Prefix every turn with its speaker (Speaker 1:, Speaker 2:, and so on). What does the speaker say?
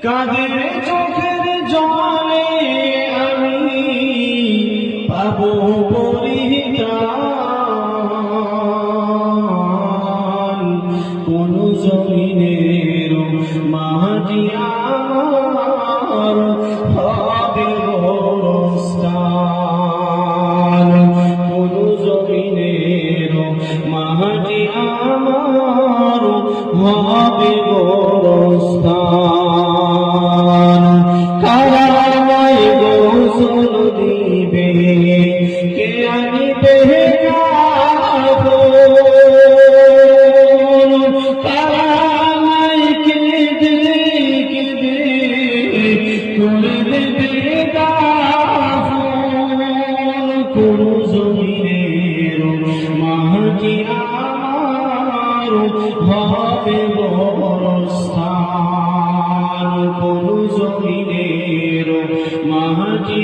Speaker 1: কাঁদের চোখের জলে আমি পাবো পরিত্রাণ, কোন জমিনের মাটি আমার হবে গোরস্থান, কোন জমিনের মাটি আমার হবে গোরস্থান। কারামায় গোসল দিবে, কে আনিবে কাফন, কারামায় কেঁদে কেঁদে করে দেবে দাফন, কোন জমিনের মাটি আমার হবে গোরস্থান, কোন জমিনের মাটি